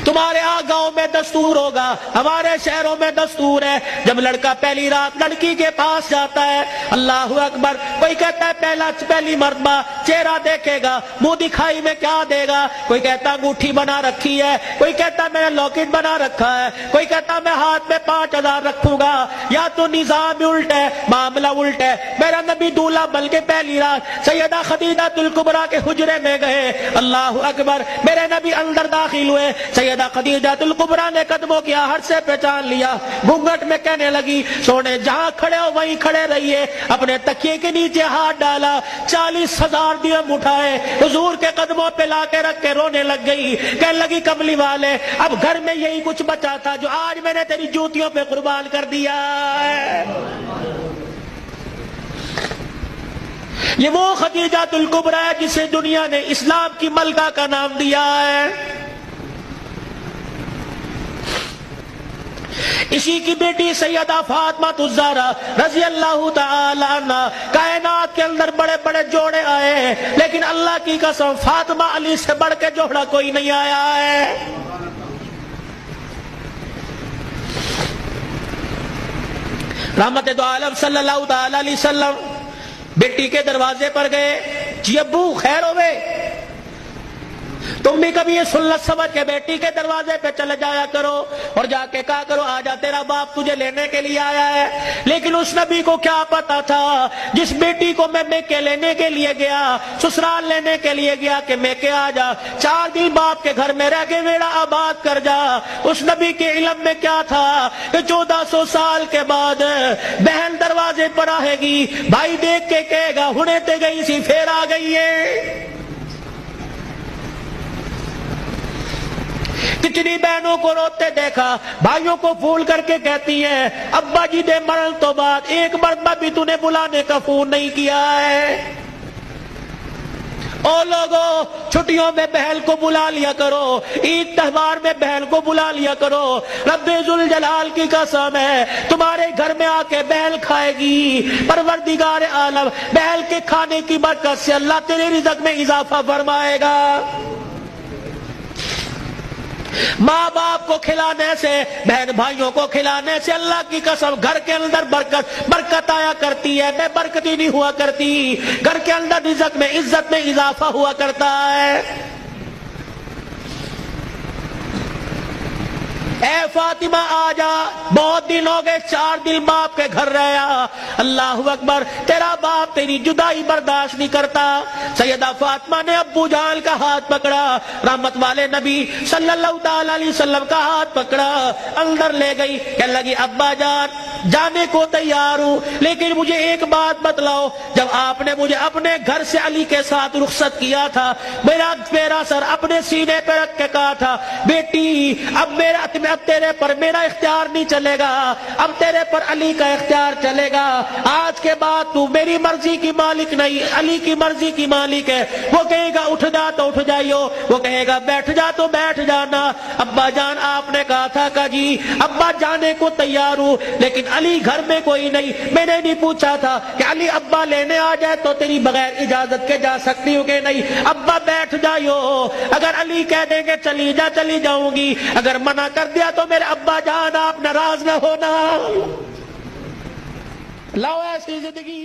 تمہارے ہاں گاؤں میں دستور ہوگا، ہمارے شہروں میں دستور ہے، جب لڑکا پہلی رات لڑکی کے پاس جاتا ہے، اللہ اکبر، کوئی کہتا ہے پہلی مرتبہ چہرہ دیکھے گا، منہ دکھائی میں کیا دے گا، کوئی کہتا انگوٹھی بنا رکھی ہے، کوئی کہتا میں نے لاکٹ بنا رکھا ہے، کوئی کہتا میں ہاتھ میں 5000 رکھوں گا۔ یا تو نظام الٹ ہے، معاملہ الٹ ہے۔ میرا نبی دولہا بلکہ پہلی رات سیدہ خدیجہ الکبریٰ کے حجرے میں گئے، اللہ اکبر، میرے نبی اندر داخل ہوئے، سیدہ خدیجہ الکبریٰ نے قدموں کی آہٹ سے پہچان لیا، گھونگھٹ میں کہنے لگی، سونے جہاں کھڑے ہو وہیں کھڑے رہیے، اپنے تکیے کے نیچے ہاتھ ڈالا، 40,000 درہم اٹھائے، حضور کے قدموں پہ لا کے رکھ کے رونے لگ گئی، کہنے لگی کملی والے اب گھر میں یہی کچھ بچا تھا جو آج میں نے تیری جوتیوں پہ قربان کر دیا ہے۔ یہ وہ خدیجہ الکبریٰ ہے جسے دنیا نے اسلام کی ملکہ کا نام دیا ہے۔ اسی کی بیٹی سیدہ فاطمہ الزہرا رضی اللہ تعالی عنہ، کائنات کے اندر بڑے بڑے جوڑے آئے ہیں لیکن اللہ کی قسم فاطمہ علی سے بڑھ کے جوڑا کوئی نہیں آیا ہے۔ رحمت دو عالم صلی اللہ تعالی علیہ وسلم بیٹی کے دروازے پر گئے، جی ابو خیر ہوئے، تم بھی کبھی یہ سنت سمجھ کے بیٹی کے دروازے پہ چلے جایا کرو اور جا کے کہا کرو آجا تیرا باپ تجھے لینے کے لیے آیا ہے۔ لیکن اس نبی کو کیا پتا تھا، جس بیٹی کو میں میکے لینے کے لیے گیا، سسرال لینے کے لیے گیا کہ میکے آجا، 4 دن باپ کے گھر میں رہ کے میرا آباد کر جا، اس نبی کے علم میں کیا تھا کہ 1400 سال کے بعد بہن دروازے پر آئے گی، بھائی دیکھ کے کہے گا ہنے تے گئی سی پھر آ گئی ہے۔ کتنی بہنوں کو روتے دیکھا، بھائیوں کو پھول کر کے کہتی ہیں ابا جی دے مرن تو بعد ایک مرتبہ بھی تو نے بلانے کا فون نہیں کیا ہے۔ او لوگوں، چھٹیوں میں بہن کو بلا لیا کرو، عید تہوار میں بہن کو بلا لیا کرو، رب ذوالجلال کی قسم ہے تمہارے گھر میں آ کے بہن کھائے گی، پروردگار عالم بہن کے کھانے کی برکت سے اللہ تیرے رزق میں اضافہ فرمائے گا۔ ماں باپ کو کھلانے سے، بہن بھائیوں کو کھلانے سے اللہ کی قسم گھر کے اندر برکت آیا کرتی ہے، میں برکتی نہیں ہوا کرتی، گھر کے اندر رزق میں عزت میں اضافہ ہوا کرتا ہے۔ اے فاطمہ آجا، بہت دن ہو گئے، 4 دن باپ کے گھر رہا، اللہ اکبر، تیرا باپ تیری جدائی برداشت نہیں کرتا۔ سیدہ فاطمہ نے ابو جان کا ہاتھ پکڑا، رحمت والے نبی صلی اللہ تعالی علیہ وسلم کا ہاتھ پکڑا، اندر لے گئی، کہنے لگی ابا جان جانے کو تیار ہوں لیکن مجھے ایک بات بتلاؤ، جب آپ نے مجھے اپنے گھر سے علی کے ساتھ رخصت کیا تھا، میرا سر اپنے سینے پہ رکھ کے کہا تھا بیٹی اب تیرے پر میرا اختیار نہیں چلے گا، اب تیرے پر علی کا اختیار چلے گا، آج کے بعد تو میری مرضی کی مالک نہیں علی کی مرضی کی مالک ہے۔ وہ کہے گا اٹھ جا تو اٹھ جائیو، وہ کہے گا بیٹھ جا تو بیٹھ جانا۔ ابا جان آپ نے کہا تھا کہ جی ابا جانے کو تیار ہوں لیکن علی گھر میں کوئی نہیں، میں نے نہیں پوچھا تھا کہ علی ابا لینے آ جائے تو تیری بغیر اجازت کے جا سکتی ہوں کہ نہیں، ابا بیٹھ جائیو، اگر علی کہہ دیں گے چلی جا چلی جاؤں گی، اگر منع کر دیا تو میرے ابا جان آپ ناراض نہ ہونا۔ لاؤ ایسی زندگی۔